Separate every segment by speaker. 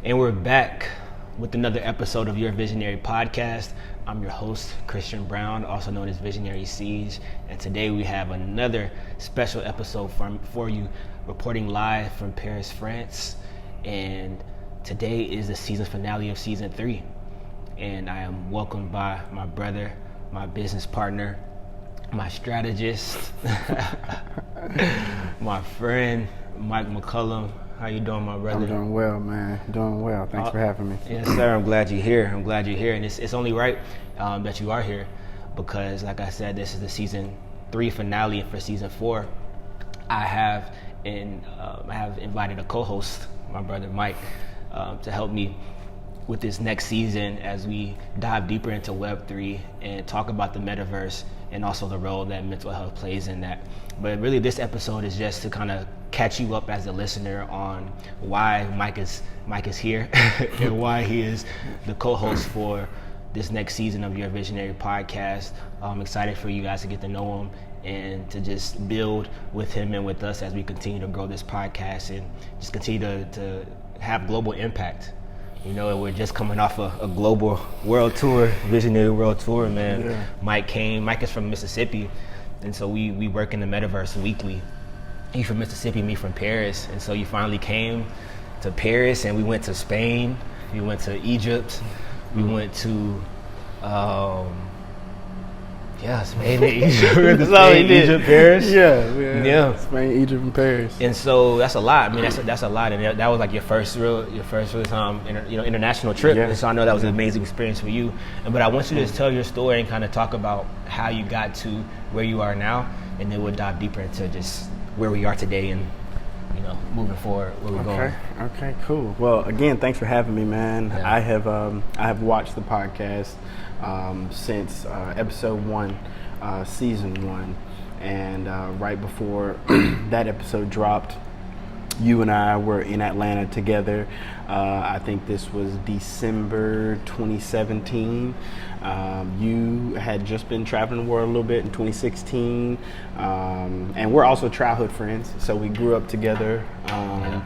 Speaker 1: And we're back with another episode of Your Visionary Podcast. I'm your host, Christian Brown, also known as Visionary Siege. And today we have another special episode for you, reporting live from Paris, France. And today is the season finale of season 3. And I am welcomed by my brother, my business partner, my strategist, my friend, Mike McCullum. How you doing, my brother?
Speaker 2: I'm doing well, man. Doing well. Thanks for having me.
Speaker 1: Yes, sir. I'm glad you're here. And it's only right that you are here because, like I said, this is the season 3 finale. And for season 4, I have invited a co-host, my brother Mike, to help me with this next season as we dive deeper into Web3 and talk about the metaverse and also the role that mental health plays in that. But really, this episode is just to kind of catch you up as a listener on why Mike is here and why he is the co-host for this next season of Your Visionary Podcast. I'm excited for you guys to get to know him and to just build with him and with us as we continue to grow this podcast and just continue to have global impact. You know, we're just coming off a global world tour, visionary world tour, man. Yeah. Mike is from Mississippi, and so we work in the metaverse weekly. He's from Mississippi, me from Paris, and so you finally came to Paris, and we went to Spain, we went to Egypt, we went to Spain and Egypt.
Speaker 2: That's all we did.
Speaker 1: Egypt, Paris.
Speaker 2: Yeah. Spain, Egypt, and Paris.
Speaker 1: And so that's a lot. I mean, that's a lot. And that was like your first real time, international trip.
Speaker 2: Yeah.
Speaker 1: And so I know that was an amazing experience for you. But I want you to just tell your story and kind of talk about how you got to where you are now, and then we'll dive deeper into just where we are today and moving forward, where we're going.
Speaker 2: Okay, cool. Well, again, thanks for having me, man. Yeah. I have watched the podcast since episode 1, season 1, and right before that episode dropped, you and I were in Atlanta together. I think this was December 2017. You had just been traveling the world a little bit in 2016. And we're also childhood friends. So we grew up together,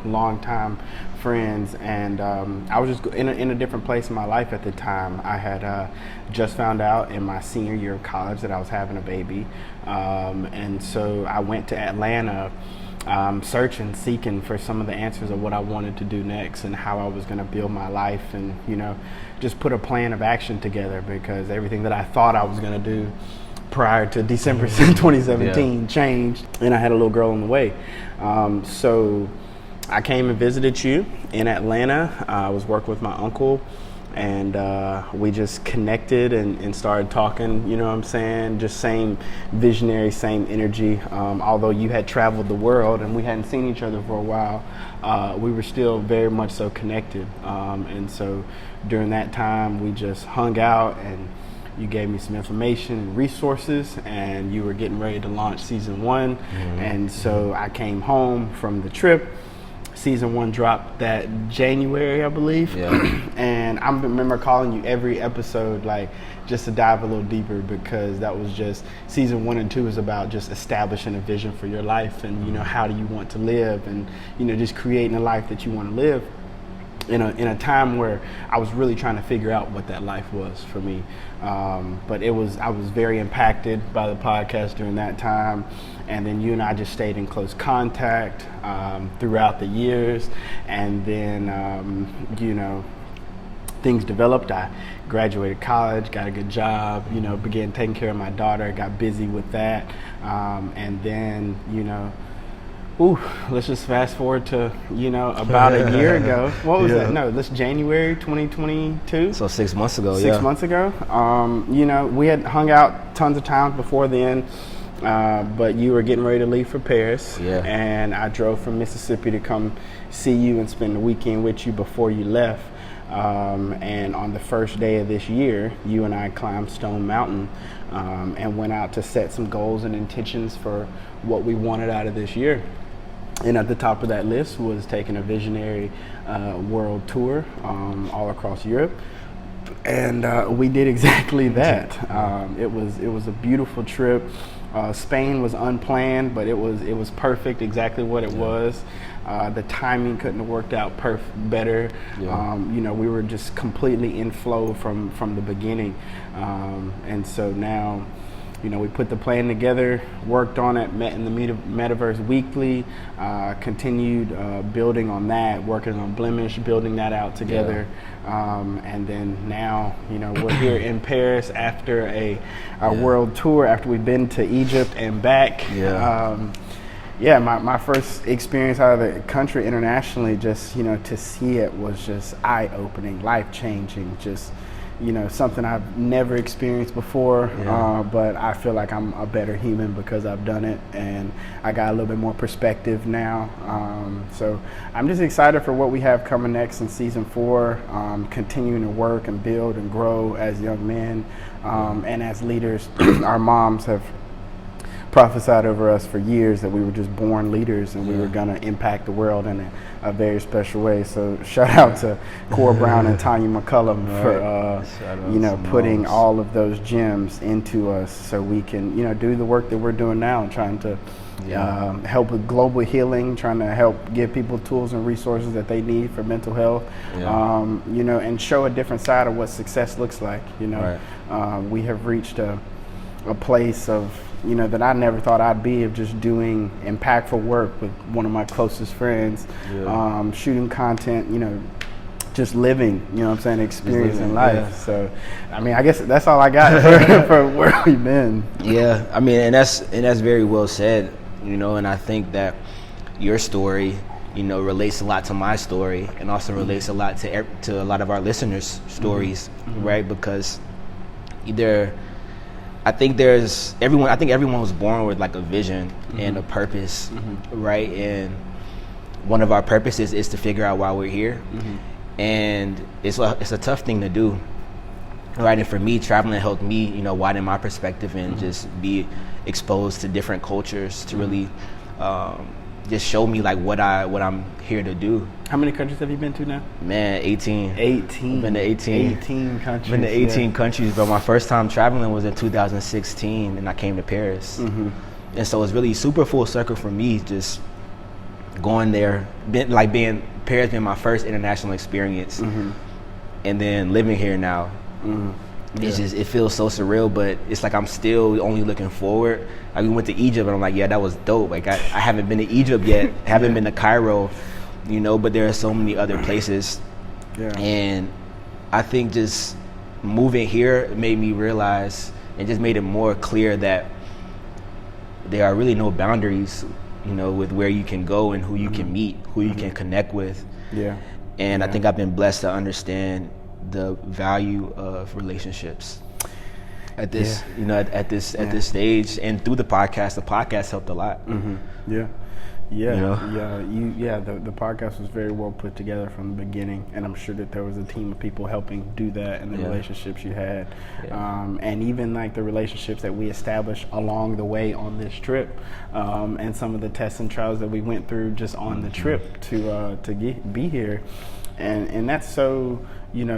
Speaker 2: long time friends. And I was just in a different place in my life at the time. I had just found out in my senior year of college that I was having a baby. And so I went to Atlanta seeking for some of the answers of what I wanted to do next and how I was going to build my life and, just put a plan of action together because everything that I thought I was going to do prior to December 2017 changed, and I had a little girl on the way. So I came and visited you in Atlanta. I was working with my uncle, and we just connected and started talking, you know what I'm saying? Just same visionary, same energy. Although you had traveled the world and we hadn't seen each other for a while, we were still very much so connected. And so during that time, we just hung out and you gave me some information and resources, and you were getting ready to launch season 1. Mm-hmm. And so I came home from the trip. Season 1 dropped that January, I believe. Yeah. And I remember calling you every episode, like, just to dive a little deeper, because that was just, season 1 and 2 is about just establishing a vision for your life and, how do you want to live and, just creating a life that you want to live in a time where I was really trying to figure out what that life was for me. But I was very impacted by the podcast during that time. And then you and I just stayed in close contact throughout the years. And then, things developed. I graduated college, got a good job, began taking care of my daughter, got busy with that. And then, let's just fast forward to, about a year ago. What was that? No, this January 2022.
Speaker 1: So 6 months ago,
Speaker 2: 6 months ago. We had hung out tons of times before then. But you were getting ready to leave for Paris, and I drove from Mississippi to come see you and spend the weekend with you before you left. And on the first day of this year, you and I climbed Stone Mountain and went out to set some goals and intentions for what we wanted out of this year. And at the top of that list was taking a visionary world tour all across Europe. And we did exactly that. It was a beautiful trip. Spain was unplanned, but it was perfect, exactly what it was. The timing couldn't have worked out better.
Speaker 1: Yeah.
Speaker 2: We were just completely in flow from the beginning, and so now, we put the plan together, worked on it, met in the Metaverse weekly, continued building on that, working on Blemish, building that out together. And then now, we're here in Paris after a world tour, after we've been to Egypt and back. My first experience out of the country internationally, just, to see it was just eye-opening, life-changing, just, something I've never experienced before, but I feel like I'm a better human because I've done it, and I got a little bit more perspective now. So I'm just excited for what we have coming next in season 4, continuing to work and build and grow as young men and as leaders. Our moms have prophesied over us for years that we were just born leaders and we were going to impact the world in a very special way. So shout out to Cora Brown and Tanya McCullum for putting all of those gems into us so we can do the work that we're doing now and trying to help with global healing, trying to help give people tools and resources that they need for mental health, and show a different side of what success looks like. We have reached a place of that I never thought I'd be, of just doing impactful work with one of my closest friends, shooting content, just living, experiencing life. Yeah. So, I guess that's all I got for where we've been.
Speaker 1: Yeah, and that's very well said, and I think that your story, relates a lot to my story and also relates a lot to a lot of our listeners' stories, right? Because I think everyone was born with like a vision and a purpose, right? And one of our purposes is to figure out why we're here. And it's a tough thing to do, right? And for me, traveling helped me, widen my perspective and just be exposed to different cultures to really just show me like what I'm here to do.
Speaker 2: How many countries have you been to now?
Speaker 1: Man, 18.
Speaker 2: 18.
Speaker 1: I've been to 18.
Speaker 2: 18 countries.
Speaker 1: Been to 18 countries, but my first time traveling was in 2016, and I came to Paris. And so it's really super full circle for me, just going there, Paris being my first international experience, and then living here now. It's just, it feels so surreal, but it's like I'm still only looking forward. We went to Egypt and I'm like, yeah, that was dope. Like I haven't been to Egypt yet, haven't been to Cairo, but there are so many other places. And I think just moving here made me realize and just made it more clear that there are really no boundaries, with where you can go and who you can meet, who you can connect with. And I think I've been blessed to understand the value of relationships at this at this stage, and through the podcast helped a lot.
Speaker 2: The podcast was very well put together from the beginning, and I'm sure that there was a team of people helping do that, and the relationships you had, and even like the relationships that we established along the way on this trip, and some of the tests and trials that we went through just on the trip to be here. And that's so,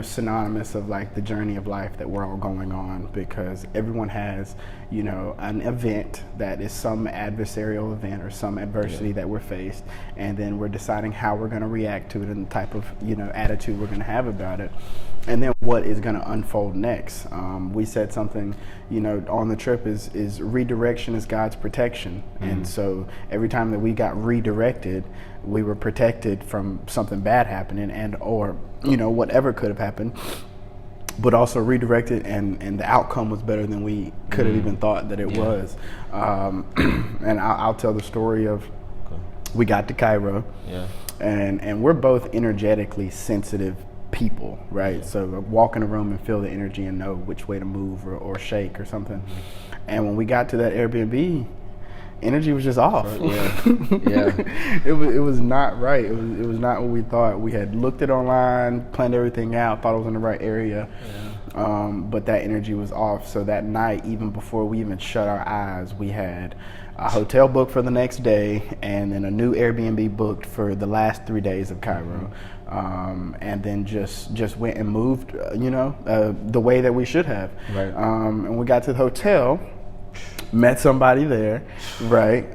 Speaker 2: synonymous of like the journey of life that we're all going on, because everyone has, an event that is some adversarial event or some adversity that we're faced, and then we're deciding how we're going to react to it and the type of, attitude we're going to have about it. And then what is going to unfold next. We said something, on the trip is redirection is God's protection. And so every time that we got redirected, we were protected from something bad happening and or whatever could have happened, but also redirected, and the outcome was better than we could have even thought that it was. And I'll tell the story of, we got to Cairo, and we're both energetically sensitive people, right? So walk in a room and feel the energy and know which way to move or shake or something. And when we got to that Airbnb, energy was just off. It was not right. It was not what we thought. We had looked it online, planned everything out, thought it was in the right area, but that energy was off. So that night, even before we even shut our eyes, we had a hotel booked for the next day, and then a new Airbnb booked for the last 3 days of Cairo, and then just went and moved, the way that we should have. And we got to the hotel, met somebody there, right?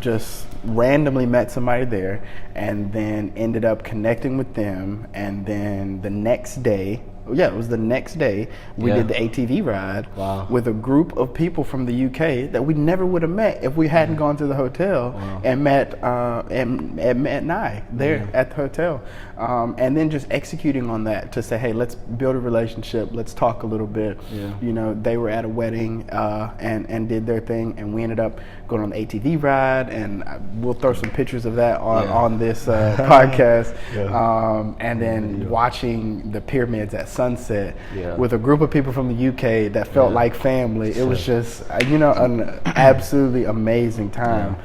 Speaker 2: Just randomly met somebody there, and then ended up connecting with them. And then the next day, it was the next day, we did the ATV ride with a group of people from the UK that we never would have met if we hadn't gone to the hotel and met Nye there at the hotel. And then just executing on that to say, hey, let's build a relationship, let's talk a little bit. You know, they were at a wedding and did their thing, and we ended up going on the ATV ride, and we'll throw some pictures of that on this podcast. And then watching the pyramids at sunset with a group of people from the UK that felt like family. It was just, you know, an absolutely amazing time.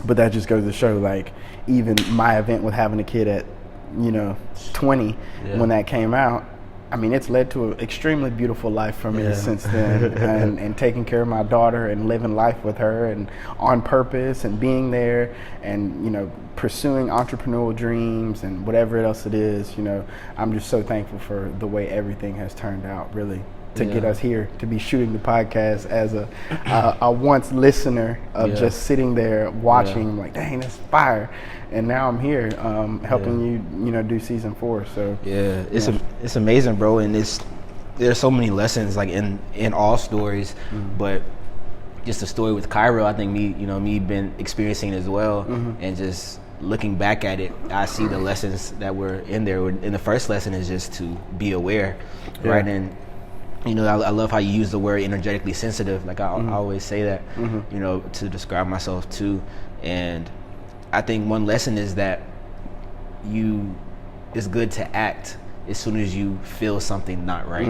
Speaker 2: But that just goes to show, like, even my event with having a kid at, you know, 20 when that came out, I mean, it's led to an extremely beautiful life for me since then, and taking care of my daughter and living life with her and on purpose and being there and, you know, pursuing entrepreneurial dreams and whatever else it is. You know, I'm just so thankful for the way everything has turned out, really, to get us here, to be shooting the podcast as a once listener of just sitting there watching, like, dang, that's fire. And now I'm here helping you know, do season 4. So
Speaker 1: it's amazing, bro. And there's so many lessons, like, in all stories, but just the story with Cairo, I think me been experiencing it as well, and just looking back at it, I see the lessons that were in there. And the first lesson is just to be aware, right? And you know, I love how you use the word energetically sensitive. Like, I always say that, you know, to describe myself too. And I think one lesson is that it's good to act as soon as you feel something not right.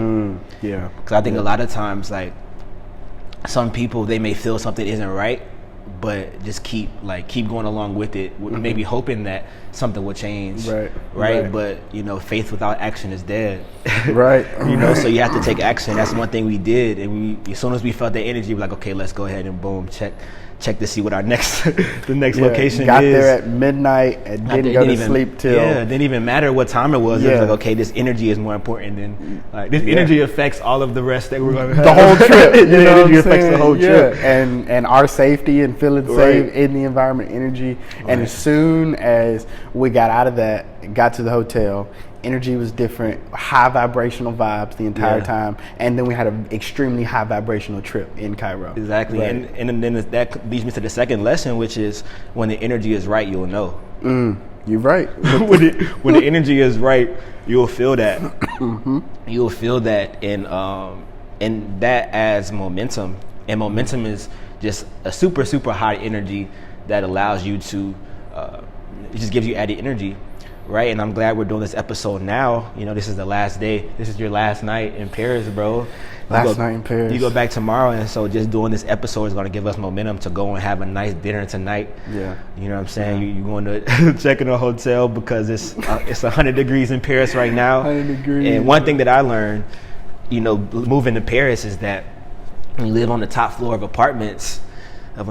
Speaker 1: Because I think a lot of times, like, some people, they may feel something isn't right, but just keep going along with it, maybe hoping that something will change. Right. But, you know, faith without action is dead. You know, so you have to take action. That's one thing we did. And as soon as we felt that energy, we're like, okay, let's go ahead and boom, check to see what our next location
Speaker 2: got
Speaker 1: is.
Speaker 2: There at midnight and didn't go to sleep till.
Speaker 1: It didn't even matter what time it was. It was like, okay, this energy is more important than, like, this energy affects all of the rest that we're going to have.
Speaker 2: The whole trip. You know,
Speaker 1: energy affects the whole trip.
Speaker 2: And our safety and feeling safe in the environment, energy. And as soon as we got out of that, got to the hotel, energy was different, high vibrational vibes the entire time, and then we had an extremely high vibrational trip in Cairo.
Speaker 1: Exactly, and then that leads me to the second lesson, which is when the energy is right, you'll know.
Speaker 2: You're right.
Speaker 1: when the energy is right, you'll feel that. You'll feel that, and that adds momentum. And momentum is just a super, super high energy that allows you to, it just gives you added energy. Right, and I'm glad we're doing this episode now. You know, this is the last day. This is your last night in Paris, bro.
Speaker 2: Last night in Paris.
Speaker 1: You go back tomorrow, and so just doing this episode is going to give us momentum to go and have a nice dinner tonight. You know what I'm saying? You're going to check in a hotel because it's 100 degrees in Paris right now.
Speaker 2: 100 degrees.
Speaker 1: And one thing that I learned, you know, moving to Paris is that when you live on the top floor of an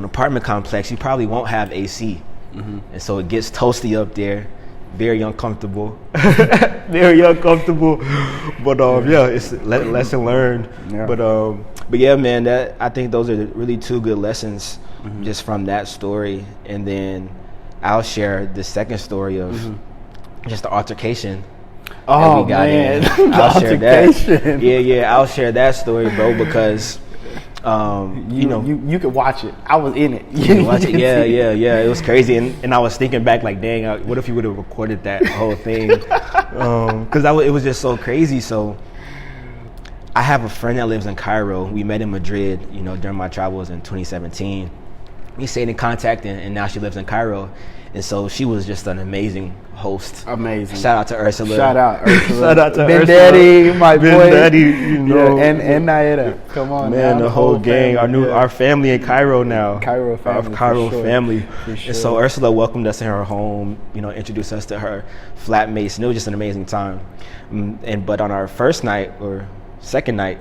Speaker 1: apartment complex, you probably won't have AC. And so it gets toasty up there. Very uncomfortable. But it's lesson learned. But yeah, man, I think those are really two good lessons just from that story. And then I'll share the second story of just the altercation.
Speaker 2: Oh, man.
Speaker 1: I'll share that. I'll share that story, bro, because
Speaker 2: you could watch it. I was in it.
Speaker 1: You can watch it. It was crazy, and I was thinking back, like, dang, what if you would have recorded that whole thing? Because it was just so crazy. So I have a friend that lives in Cairo. We met in Madrid, you know, during my travels in 2017. We stayed in contact, and now she lives in Cairo. And so she was just an amazing host.
Speaker 2: Amazing.
Speaker 1: Shout out to Ursula.
Speaker 2: Shout out to
Speaker 1: Ursula.
Speaker 2: Ben Daddy, my boy.
Speaker 1: Ben Daddy, you know.
Speaker 2: And Naida. Come on,
Speaker 1: man. The whole gang.
Speaker 2: Family.
Speaker 1: Our family in Cairo now.
Speaker 2: Cairo family.
Speaker 1: Our Cairo family.
Speaker 2: For sure.
Speaker 1: And so Ursula welcomed us in her home, you know, introduced us to her flatmates. And it was just an amazing time. But on our first night or second night,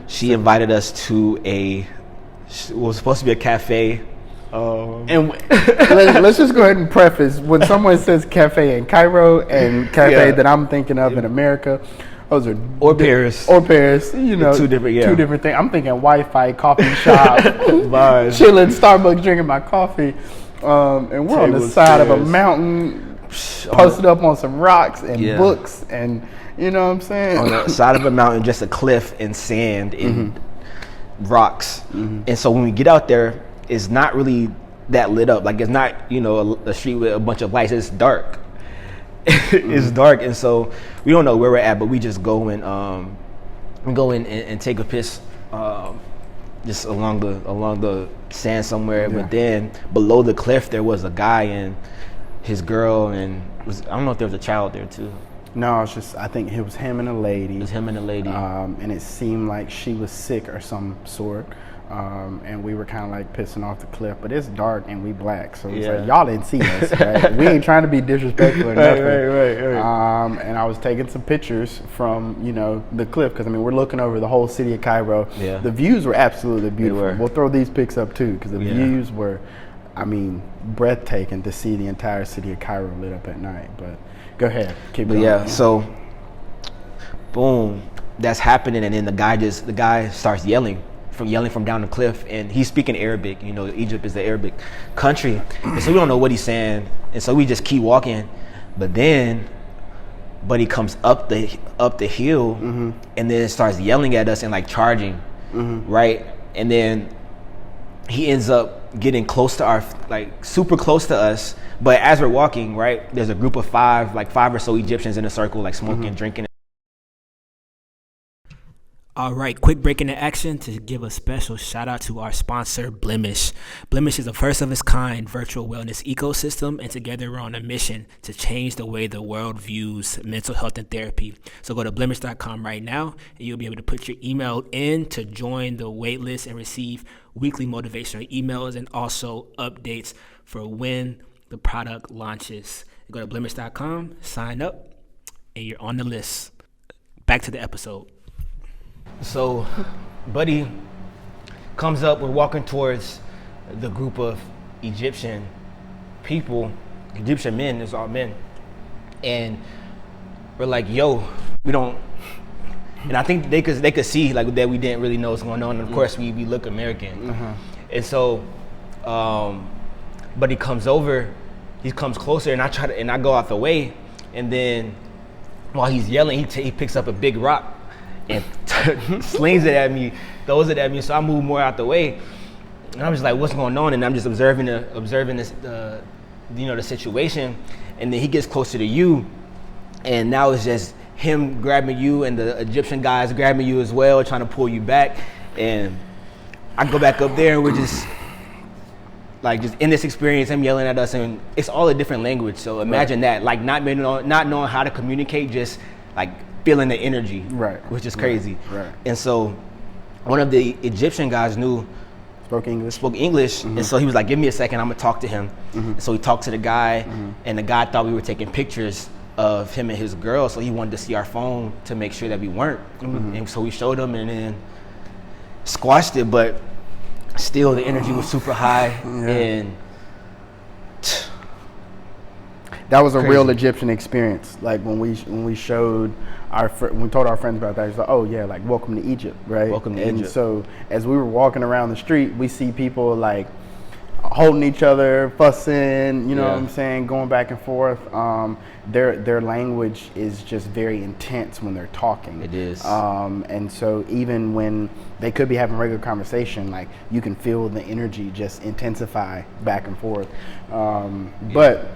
Speaker 1: she invited us to it was supposed to be a cafe.
Speaker 2: And let's just go ahead and preface, when someone says cafe in Cairo and cafe that I'm thinking of in America, Those are
Speaker 1: Or Paris.
Speaker 2: Or Paris. You know,
Speaker 1: Two different
Speaker 2: things. I'm thinking Wi-Fi, coffee shop,
Speaker 1: Vibes.
Speaker 2: chilling, Starbucks, drinking my coffee, and we're on the side of a mountain, posted up on some rocks and books, and you know what I'm saying?
Speaker 1: On the side of a mountain, just a cliff and sand and rocks. And so when we get out there, it's not really that lit up. Like, it's not, you know, a street with a bunch of lights. It's dark. It's dark, and so we don't know where we're at, but we just go and and take a piss just along the sand somewhere. But then below the cliff there was a guy and his girl, and I don't know if there was a child there too.
Speaker 2: No, it's just, I think it was him and a lady.
Speaker 1: It was him and a lady.
Speaker 2: And it seemed like she was sick or some sort. And we were kind of like pissing off the cliff, but it's dark and we black, so it's like, y'all didn't see us, right? We ain't trying to be disrespectful or nothing. Right. And I was taking some pictures from, you know, the cliff, because I mean, we're looking over the whole city of Cairo.
Speaker 1: Yeah.
Speaker 2: The views were absolutely beautiful.
Speaker 1: They were.
Speaker 2: We'll throw these pics up too, because the views were, I mean, breathtaking to see the entire city of Cairo lit up at night. But go ahead, keep going.
Speaker 1: Yeah, so boom, that's happening, and then the guy starts yelling from down the cliff, and he's speaking Arabic. You know, Egypt is the Arabic country, and so we don't know what he's saying, and so we just keep walking. But then Buddy comes up the hill, and then starts yelling at us and like charging, right? And then he ends up getting close to super close to us. But as we're walking, right, there's a group of five or so Egyptians in a circle, like smoking, drinking. All right, quick break into action to give a special shout out to our sponsor, Blemish. Blemish is a first of its kind virtual wellness ecosystem, and together we're on a mission to change the way the world views mental health and therapy. So go to blemish.com right now, and you'll be able to put your email in to join the waitlist and receive weekly motivational emails and also updates for when the product launches. Go to blemish.com, sign up, and you're on the list. Back to the episode. So, Buddy comes up. We're walking towards the group of Egyptian people, Egyptian men. It's all men, and we're like, "Yo, we don't." And I think they could see like that we didn't really know what's going on. And of course, we look American, and so, Buddy comes over. He comes closer, and I go out the way, and then while he's yelling, he picks up a big rock and slings it at me, throws it at me. So I move more out the way, and I'm just like, "What's going on?" And I'm just observing this, the situation. And then he gets closer to you, and now it's just him grabbing you, and the Egyptian guys grabbing you as well, trying to pull you back. And I go back up there, and we're just in this experience, him yelling at us, and it's all a different language. So imagine that, like not knowing how to communicate, just like feeling the energy, which is crazy. Right. And so one of the Egyptian guys spoke English, and so he was like, "Give me a second, I'm gonna talk to him." And so he talked to the guy, and the guy thought we were taking pictures of him and his girl, so he wanted to see our phone to make sure that we weren't. And so we showed him, and then squashed it, but still the energy was super high. And
Speaker 2: that was a real Egyptian experience. Like when we showed when we told our friends about that, he's like, "Oh yeah, like welcome to Egypt," right?
Speaker 1: Welcome to
Speaker 2: Egypt.
Speaker 1: And
Speaker 2: so as we were walking around the street, we see people like holding each other, fussing, you know what I'm saying, going back and forth. Their language is just very intense when they're talking.
Speaker 1: It is.
Speaker 2: And so even when they could be having regular conversation, like you can feel the energy just intensify back and forth. But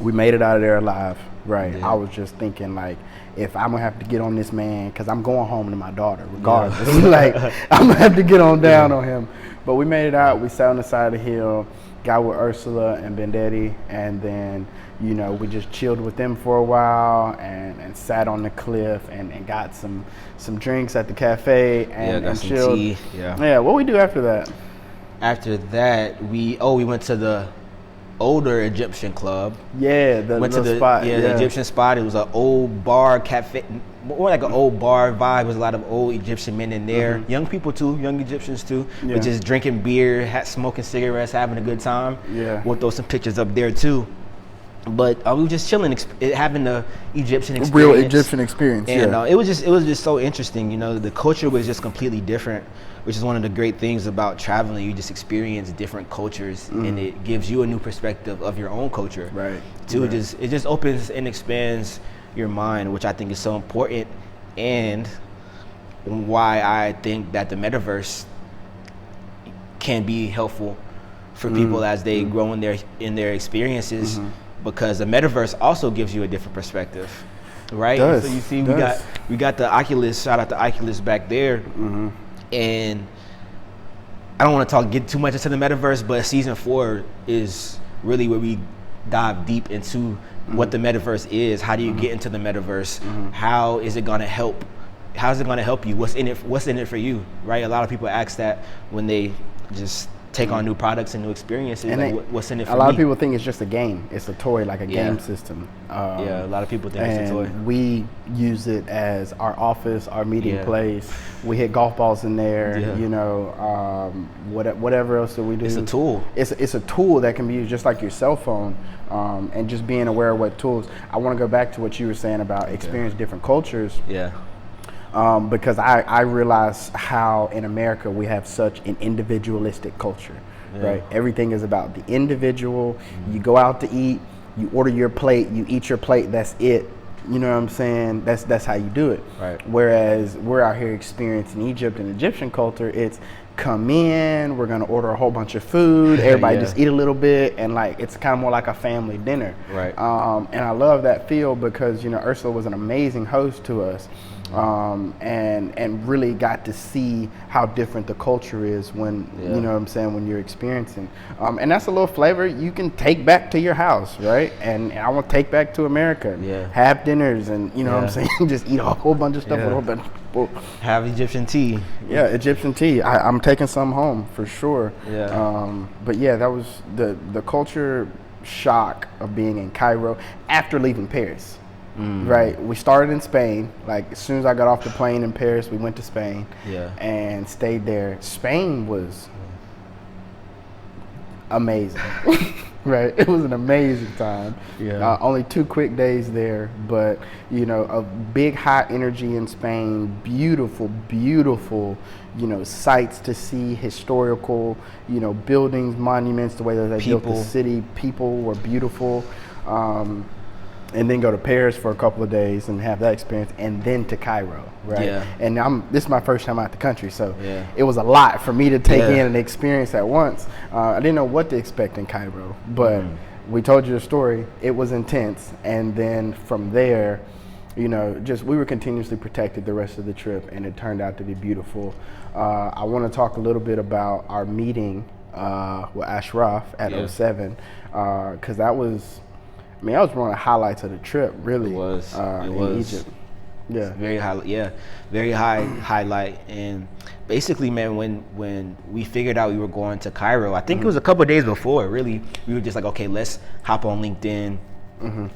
Speaker 2: we made it out of there alive, right? I was just thinking like, if I'm gonna have to get on this man, because I'm going home to my daughter regardless, like I'm gonna have to get on down on him. But we made it out. We sat on the side of the hill, got with Ursula and Bendetti, and then we just chilled with them for a while and sat on the cliff and got some drinks at the cafe and
Speaker 1: got some
Speaker 2: chilled.
Speaker 1: Tea.
Speaker 2: What we do after that?
Speaker 1: After that, we went to the older Egyptian club.
Speaker 2: Went to the spot.
Speaker 1: The Egyptian spot. It was an old bar cafe, more like an old bar vibe. There was a lot of old Egyptian men in there, young people too, young Egyptians too, but just drinking beer, smoking cigarettes, having a good time. We'll throw some pictures up there too. But we were just chilling, having the Egyptian experience.
Speaker 2: Real Egyptian experience,
Speaker 1: and it was just so interesting. You know, the culture was just completely different, which is one of the great things about traveling. You just experience different cultures, and it gives you a new perspective of your own culture.
Speaker 2: Right.
Speaker 1: Too, it just opens and expands your mind, which I think is so important, and why I think that the metaverse can be helpful for people as they grow in their experiences. Because the metaverse also gives you a different perspective, right? So you see, we got the Oculus. Shout out to Oculus back there, and I don't want to get too much into the metaverse, but season 4 is really where we dive deep into what the metaverse is. How do you get into the metaverse? How is it gonna help? How's it gonna help you? What's in it for you? Right? A lot of people ask that when they just take on new products and new experiences. And like, what's in it for me?
Speaker 2: A lot of people think it's just a game. It's a toy, like a game system.
Speaker 1: A lot of people think it's a toy.
Speaker 2: We use it as our office, our meeting place. We hit golf balls in there. You know, whatever else that we do.
Speaker 1: It's a tool.
Speaker 2: It's a tool that can be used just like your cell phone. And just being aware of what tools. I want to go back to what you were saying about experience different cultures. Because I realize how in America we have such an individualistic culture, right? Everything is about the individual. You go out to eat, you order your plate, you eat your plate, that's it. You know what I'm saying? That's how you do it.
Speaker 1: Right.
Speaker 2: Whereas we're out here experiencing Egypt and Egyptian culture, it's come in, we're gonna order a whole bunch of food, everybody just eat a little bit, and like it's kind of more like a family dinner.
Speaker 1: Right.
Speaker 2: And I love that feel because, you know, Ursula was an amazing host to us. And really got to see how different the culture is when, you know what I'm saying, when you're experiencing. And that's a little flavor you can take back to your house, right? And I want to take back to America. Have dinners and, you know what I'm saying, just eat a whole bunch of stuff with a whole bunch of people.
Speaker 1: Have Egyptian tea.
Speaker 2: Egyptian tea. I'm taking some home for sure. But yeah, that was the culture shock of being in Cairo after leaving Paris. Right, we started in Spain. Like as soon as I got off the plane in Paris, we went to Spain and stayed there. Spain was amazing. Right, it was an amazing time. Only 2 quick days there, but you know, a big high energy in Spain. Beautiful, beautiful, you know, sights to see, historical, you know, buildings, monuments, the way that they built the city. People were beautiful. And then go to Paris for a couple of days and have that experience, and then to Cairo, right? And this is my first time out the country, so it was a lot for me to take in and experience at once. I didn't know what to expect in Cairo, but we told you the story. It was intense, and then from there, you know, just we were continuously protected the rest of the trip, and it turned out to be beautiful. I want to talk a little bit about our meeting with Ashraf at 07, because that was. I mean, that was one of the highlights of the trip, really.
Speaker 1: It was.
Speaker 2: In Egypt.
Speaker 1: Very high. Very high highlight. And basically, man, when we figured out we were going to Cairo, I think it was a couple of days before. Really, we were just like, okay, let's hop on LinkedIn,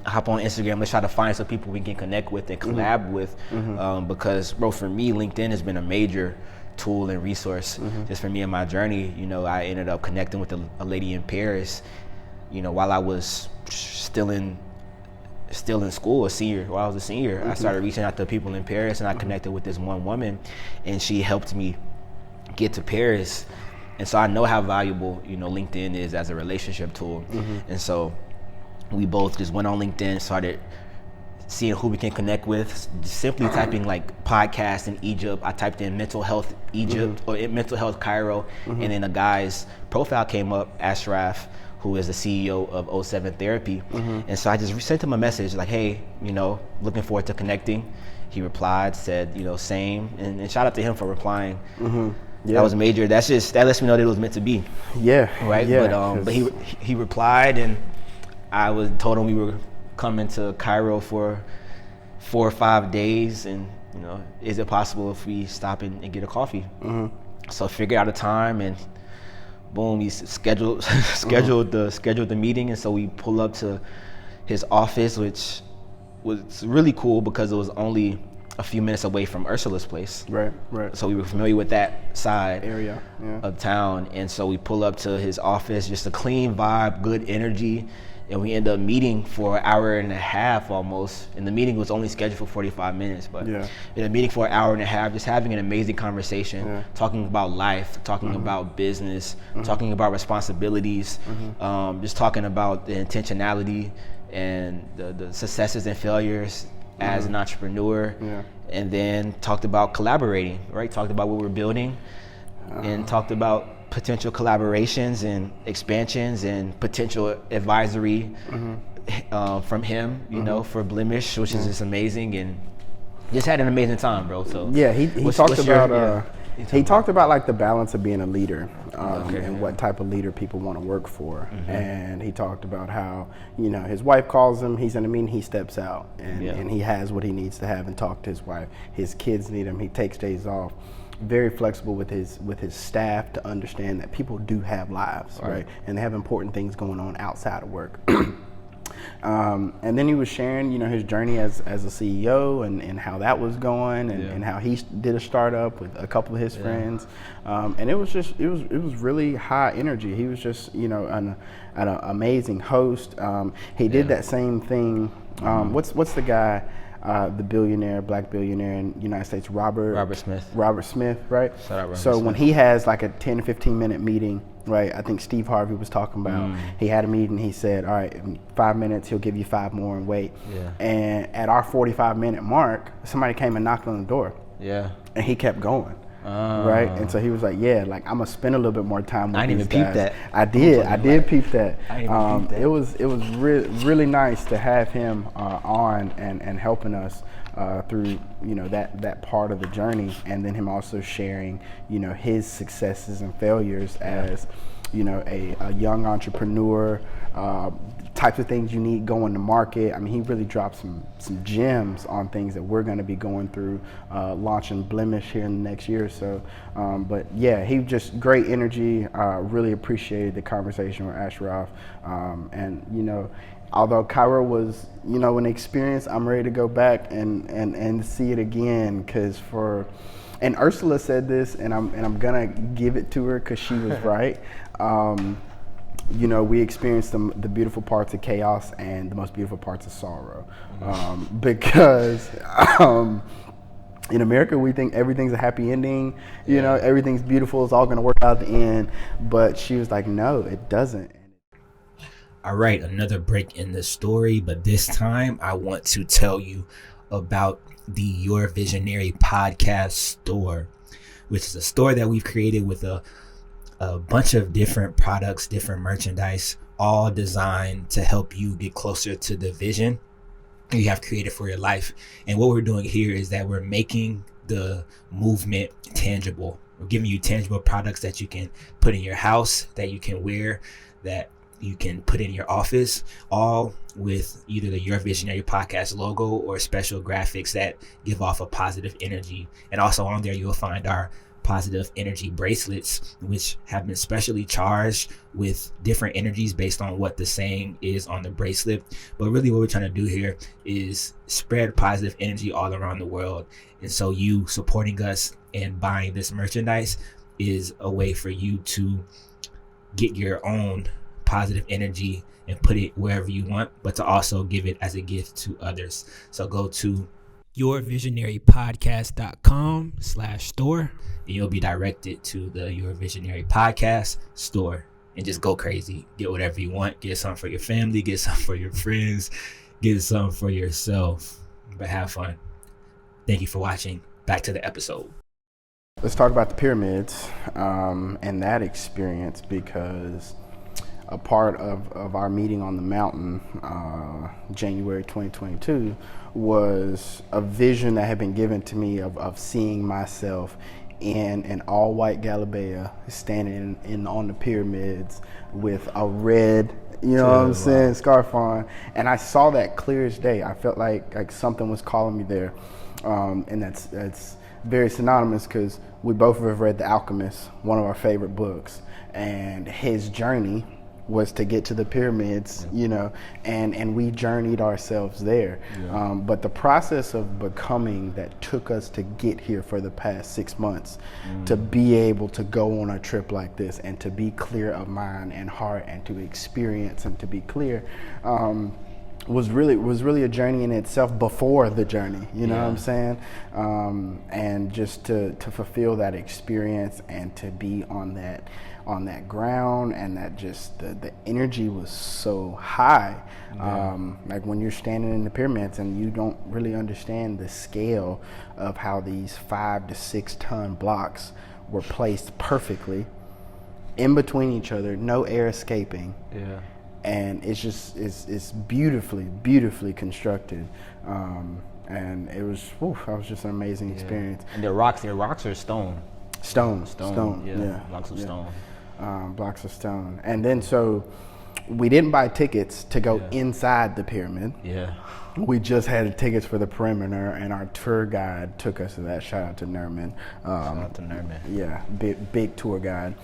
Speaker 1: hop on Instagram. Let's try to find some people we can connect with and collab with, because, bro, for me, LinkedIn has been a major tool and resource just for me in my journey. You know, I ended up connecting with a lady in Paris. You know, while I was still in school, a senior, I started reaching out to people in Paris, and I connected with this one woman, and she helped me get to Paris. And so I know how valuable, you know, LinkedIn is as a relationship tool. And so we both just went on LinkedIn, started seeing who we can connect with, simply typing like podcast in Egypt. I typed in mental health Egypt or mental health Cairo, and then a guy's profile came up, Ashraf, who is the CEO of 07 Therapy. And so I just sent him a message like, hey, you know, looking forward to connecting. He replied, said, you know, same. And shout out to him for replying. That was major. That lets me know that it was meant to be. Right? But he replied, and I told him we were coming to Cairo for 4 or 5 days, and, you know, is it possible if we stop and get a coffee? So figured out a time, and boom, he scheduled the meeting. And so we pull up to his office, which was really cool because it was only a few minutes away from Ursula's place.
Speaker 2: Right.
Speaker 1: So we were familiar with that side
Speaker 2: Area,
Speaker 1: of town, and so we pull up to his office, just a clean vibe, good energy, and we end up meeting for an hour and a half almost. And the meeting was only scheduled for 45 minutes, but in a meeting for an hour and a half, just having an amazing conversation, talking about life, talking about business, talking about responsibilities, just talking about the intentionality and the successes and failures as an entrepreneur, and then talked about collaborating, right? Talked about what we're building, and talked about potential collaborations and expansions and potential advisory from him, you know, for Blemish, which is just amazing, and just had an amazing time, bro. So
Speaker 2: he talked about like the balance of being a leader, and what type of leader people want to work for. And he talked about how, you know, his wife calls him, he's in a meeting, he steps out, and he has what he needs to have and talk to his wife. His kids need him, he takes days off. Very flexible with his staff to understand that people do have lives, right? And they have important things going on outside of work. And then he was sharing, you know, his journey as a CEO and how that was going, and how he did a startup with a couple of his friends. And it was really high energy. He was just, you know, an amazing host. He did that same thing. What's the guy? The black billionaire in the United States, Robert Smith, right? So when he has like a 10 to 15 minute meeting, right? I think Steve Harvey was talking about, he had a meeting, he said, all right, in 5 minutes, he'll give you 5 more and wait. And at our 45-minute mark, somebody came and knocked on the door. And he kept going. Right, and so he was like, "Yeah, like I'm gonna spend a little bit more time with these guys."
Speaker 1: That.
Speaker 2: I did peep that. It was really nice to have him on and helping us through, you know, that part of the journey, and then him also sharing, you know, his successes and failures as, you know, a young entrepreneur, types of things you need going to market. I mean, he really dropped some gems on things that we're going to be going through, launching Blemish here in the next year or so. But yeah, he just great energy. Really appreciated the conversation with Ashraf. And, you know, although Cairo was, you know, an experience, I'm ready to go back and see it again, because and Ursula said this, and I'm gonna give it to her because she was right. You know, we experienced the beautiful parts of chaos and the most beautiful parts of sorrow, because in America we think everything's a happy ending. You know, everything's beautiful, it's all gonna work out at the end. But she was like, no, it doesn't.
Speaker 3: All right, another break in the story, but this time I want to tell you about the Your Visionary podcast store, which is a store that we've created with a bunch of different products, different merchandise, all designed to help you get closer to the vision you have created for your life. And what we're doing here is that we're making the movement tangible. We're giving you tangible products that you can put in your house, that you can wear, that you can put in your office, all with either the Your Visionary podcast logo or special graphics that give off a positive energy. And also on there, you'll find our positive energy bracelets, which have been specially charged with different energies based on what the saying is on the bracelet. But really what we're trying to do here is spread positive energy all around the world. And so you supporting us and buying this merchandise is a way for you to get your own positive energy and put it wherever you want, but to also give it as a gift to others. So go to yourvisionarypodcast.com/store and you'll be directed to the Your Visionary Podcast store, and just go crazy. Get whatever you want. Get some for your family, get some for your friends, get some for yourself, but have fun. Thank you for watching. Back to the episode.
Speaker 2: Let's talk about the pyramids and that experience, because a part of our meeting on the mountain, January 2022, was a vision that had been given to me of seeing myself in an all-white Galabea standing on the pyramids with a red, you know what I'm saying, scarf on. And I saw that clear as day. I felt like something was calling me there. And that's very synonymous, because we both have read The Alchemist, one of our favorite books, and his journey was to get to the pyramids, you know, and we journeyed ourselves there. Yeah. But the process of becoming that took us to get here for the past 6 months, to be able to go on a trip like this and to be clear of mind and heart and to experience and to be clear, was really a journey in itself before the journey, you know what I'm saying? And just to fulfill that experience and to be on that ground, and that just the energy was so high. Like when you're standing in the pyramids and you don't really understand the scale of how these 5 to 6 ton blocks were placed perfectly in between each other, no air escaping. Yeah. And it's just it's beautifully constructed, and it was that was just an amazing experience.
Speaker 1: And the rocks are stone.
Speaker 2: Stone.
Speaker 1: Yeah. Blocks of stone.
Speaker 2: Blocks of stone. And then so we didn't buy tickets to go inside the pyramid. Yeah. We just had tickets for the perimeter, and our tour guide took us to that. Shout out to Nerman.
Speaker 1: Shout out to Nerman.
Speaker 2: Yeah, big tour guide.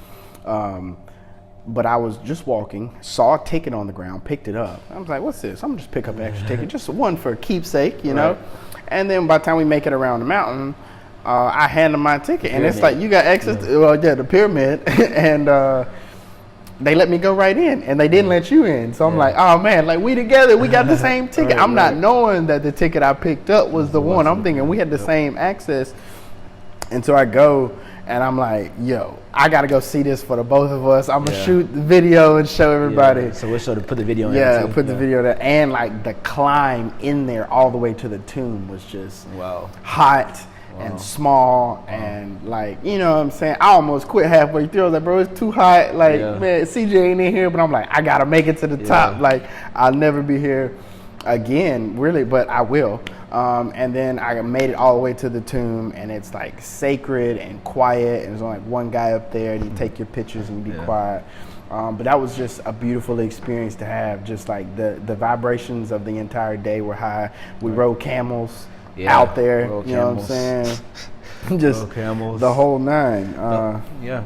Speaker 2: But I was just walking, saw a ticket on the ground, picked it up. I was like, what's this? I'm gonna just pick up an extra ticket, just one for keepsake, you know? And then by the time we make it around the mountain, I hand them my ticket. And it's like, you got access to, the pyramid. And they let me go right in, and they didn't let you in. So I'm like, oh man, like we together, we got the same ticket. I'm not knowing that the ticket I picked up was the one. I'm thinking we had the same access. And so I go, and I'm like, yo, I gotta go see this for the both of us. I'm gonna shoot the video and show everybody.
Speaker 1: Yeah. So we'll show put the video in
Speaker 2: there.
Speaker 1: Yeah,
Speaker 2: put the video there. And like the climb in there all the way to the tomb was just hot and small and like, you know what I'm saying? I almost quit halfway through. I was like, bro, it's too hot. Like, man, CJ ain't in here, but I'm like, I gotta make it to the top. Like, I'll never be here again, really, but I will. And then I made it all the way to the tomb, and it's like sacred and quiet, and there's only like one guy up there, and you take your pictures and you be quiet. But that was just a beautiful experience to have. Just like the vibrations of the entire day were high. We rode camels out there, you know what I'm saying? Just the whole nine.
Speaker 1: Yeah.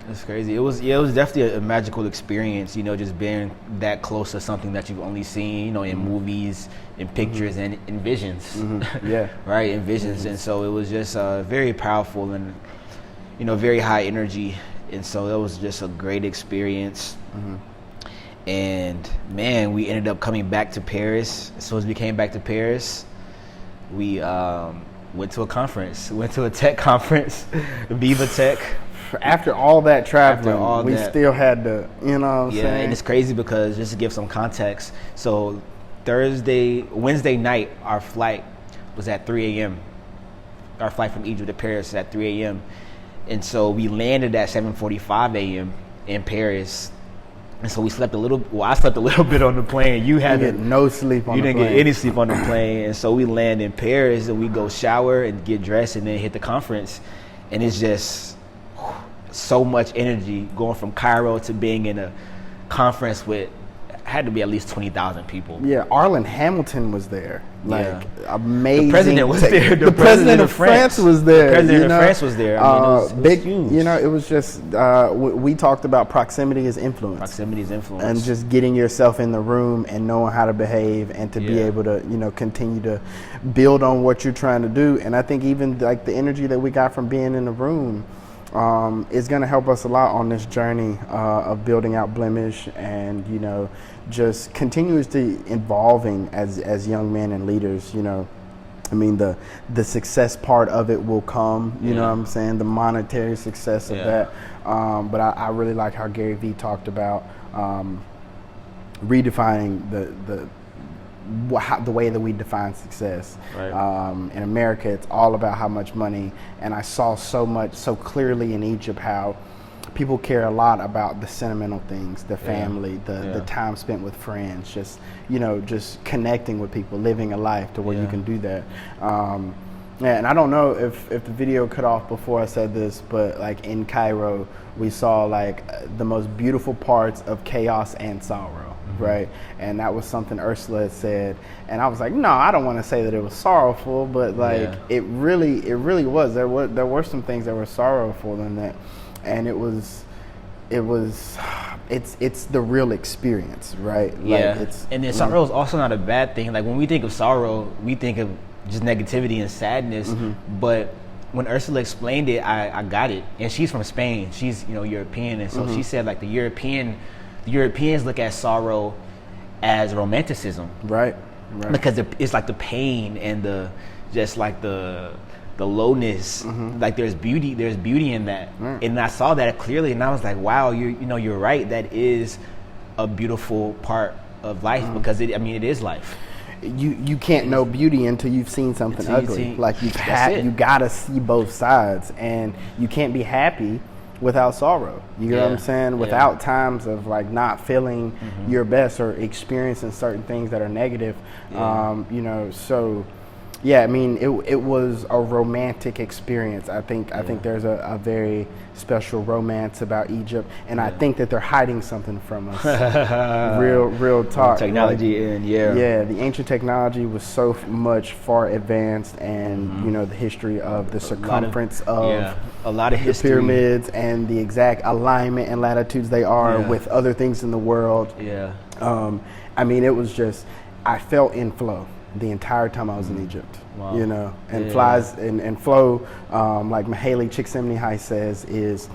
Speaker 1: That's crazy. It was definitely a magical experience, you know, just being that close to something that you've only seen, you know, in movies, in pictures, and in visions. Right, in visions. And so it was just very powerful and, you know, very high energy. And so that was just a great experience. And man, we ended up coming back to Paris. As soon as we came back to Paris, we went to a conference. Went to a tech conference, Viva Tech.
Speaker 2: After all that traveling, we still had to, you know what I'm saying?
Speaker 1: And it's crazy because, just to give some context, so Wednesday night, our flight was at 3 a.m. Our flight from Egypt to Paris was at 3 a.m. And so we landed at 7:45 a.m. in Paris. And so we slept I slept a little bit on the plane. You had
Speaker 2: no sleep on the plane.
Speaker 1: You didn't get any sleep on the plane. And so we land in Paris, and we go shower and get dressed and then hit the conference. And it's just so much energy going from Cairo to being in a conference with had to be at least 20,000 people.
Speaker 2: Yeah, Arlen Hamilton was there. Like, amazing.
Speaker 1: The president was there.
Speaker 2: The president of France was there.
Speaker 1: The president of France was there. I mean, it was huge.
Speaker 2: You know, it was just, we talked about proximity is influence.
Speaker 1: Proximity is influence.
Speaker 2: And just getting yourself in the room and knowing how to behave and to be able to, you know, continue to build on what you're trying to do. And I think even like the energy that we got from being in the room is going to help us a lot on this journey of building out Blemish and, you know, just continuously evolving as young men and leaders. You know, I mean, the success part of it will come, you know what I'm saying, the monetary success of that. But I really like how Gary Vee talked about redefining the way that we define success. Right. In America, it's all about how much money, and I saw so clearly in Egypt how people care a lot about the sentimental things, the family, the time spent with friends, just, you know, just connecting with people, living a life to where you can do that. And I don't know if the video cut off before I said this, but like in Cairo, we saw like the most beautiful parts of chaos and sorrow. Right, and that was something Ursula had said, and I was like, no, I don't want to say that it was sorrowful, but like it really was. There were some things that were sorrowful in that, and it was it's the real experience, right?
Speaker 1: Yeah, and then sorrow is also not a bad thing. Like when we think of sorrow, we think of just negativity and sadness. But when Ursula explained it, I got it. And she's from Spain. She's European, and so she said like the Europeans look at sorrow as romanticism,
Speaker 2: right?
Speaker 1: Because it's like the pain and the lowness. Like there's beauty in that. And I saw that clearly, and I was like, wow, you're right. That is a beautiful part of life because it is life.
Speaker 2: You can't know beauty until you've seen something ugly. Like you gotta see both sides, and you can't be happy without sorrow. You know what I'm saying? Without times of like not feeling your best or experiencing certain things that are negative. So yeah, I mean, it was a romantic experience. I think there's a very special romance about Egypt, and I think that they're hiding something from us. real talk.
Speaker 1: Technology
Speaker 2: the ancient technology was so much far advanced, and the history of the circumference of
Speaker 1: a lot of
Speaker 2: the
Speaker 1: history.
Speaker 2: pyramids and the exact alignment and latitudes they are with other things in the world. I mean, it was just, I felt in flow the entire time I was in Egypt.
Speaker 1: Wow.
Speaker 2: And flies and flow, like Mahaly Csikszentmihalyi says, is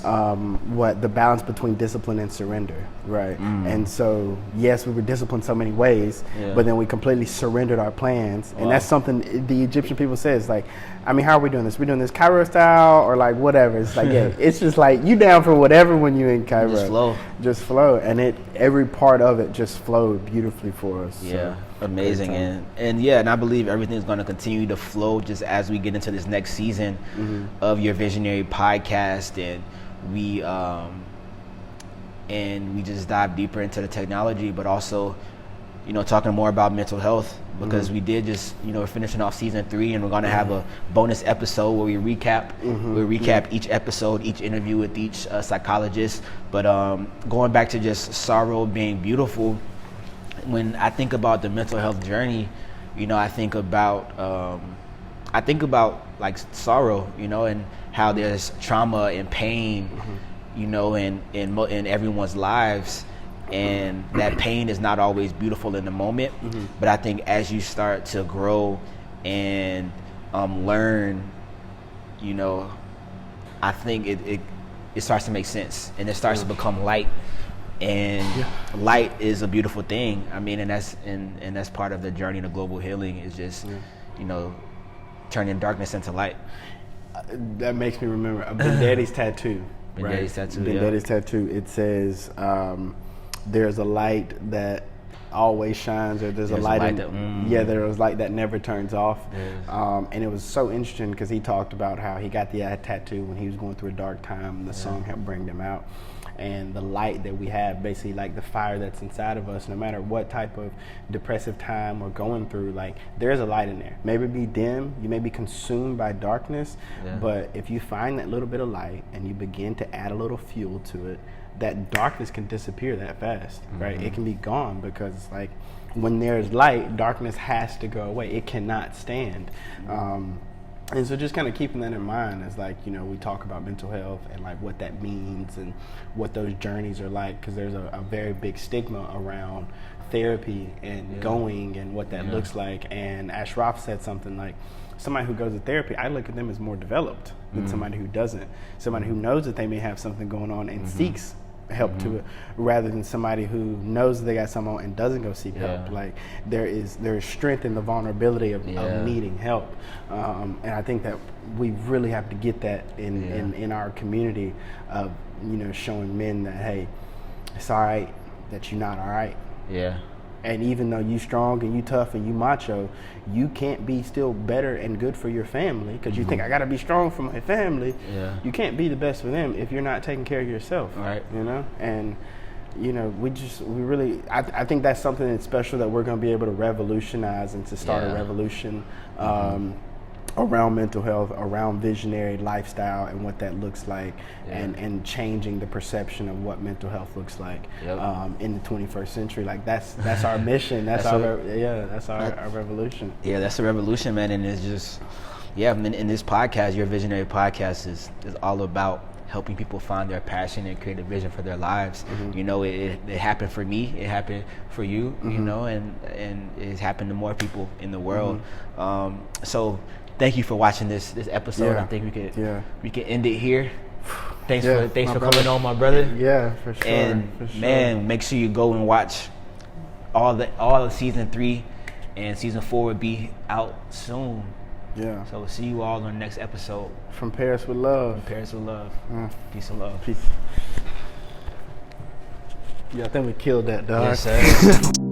Speaker 2: what the balance between discipline and surrender, right? And so, yes, we were disciplined so many ways, but then we completely surrendered our plans. And that's something the Egyptian people say, is like, I mean, how are we doing this? We're doing this Cairo style or like whatever. It's like, it's just like, you down for whatever when you're in Cairo. Just flow. And every part of it just flowed beautifully for us.
Speaker 1: So, amazing. And I believe everything's going to continue to flow just as we get into this next season of Your Visionary podcast, and we just dive deeper into the technology, but also talking more about mental health, because we did just we're finishing off season 3, and we're going to have a bonus episode where we recap each episode, each interview with each psychologist. But going back to just sorrow being beautiful, when I think about the mental health journey, I think about like sorrow, and how there's trauma and pain, in everyone's lives, and that pain is not always beautiful in the moment. But I think as you start to grow and learn, I think it starts to make sense, and it starts to become light. And light is a beautiful thing. I mean, and that's part of the journey to global healing, is just turning darkness into light.
Speaker 2: That makes me remember Ben Daddy's tattoo.
Speaker 1: Ben Daddy's tattoo.
Speaker 2: Ben Daddy's tattoo. It says, "There's a light that always shines," or there's a light there was light that never turns off. And it was so interesting because he talked about how he got the tattoo when he was going through a dark time, and the song helped bring them out. And the light that we have, basically like the fire that's inside of us, no matter what type of depressive time we're going through, like there's a light in there. Maybe be dim, you may be consumed by darkness, but if you find that little bit of light and you begin to add a little fuel to it, that darkness can disappear that fast, right? It can be gone, because it's like when there's light, darkness has to go away. It cannot stand. And so just kind of keeping that in mind is like, we talk about mental health and like what that means and what those journeys are like, because there's a very big stigma around therapy and going and what that looks like. And Ashraf said something like, somebody who goes to therapy, I look at them as more developed than somebody who doesn't. Somebody who knows that they may have something going on and seeks help to it, rather than somebody who knows they got something on and doesn't go seek help. Like there is strength in the vulnerability of needing help, and I think that we really have to get that in our community of showing men that, hey, it's all right that you're not all right. And even though you strong and you tough and you macho, you can't be still better and good for your family, because you think, I got to be strong for my family. You can't be the best for them if you're not taking care of yourself. And we really, I think that's something that's special that we're going to be able to revolutionize and to start a revolution around mental health, around visionary lifestyle and what that looks like, and changing the perception of what mental health looks like in the 21st century. Like that's our mission. That's our revolution.
Speaker 1: Yeah, that's the revolution, man. And it's just, in this podcast, Your Visionary podcast is all about helping people find their passion and create a vision for their lives. You know, it happened for me, it happened for you, you know, and it's happened to more people in the world. So thank you for watching this episode. I think we could end it here. Thanks for coming on, my brother.
Speaker 2: Yeah, for sure.
Speaker 1: And man, make sure you go and watch all of season 3, and season 4 will be out soon.
Speaker 2: Yeah.
Speaker 1: So we'll see you all on the next episode.
Speaker 2: From Paris with Love.
Speaker 1: From Paris with Love. Peace and love.
Speaker 2: Peace. Yeah, I think we killed that, dog.
Speaker 1: Yes, sir.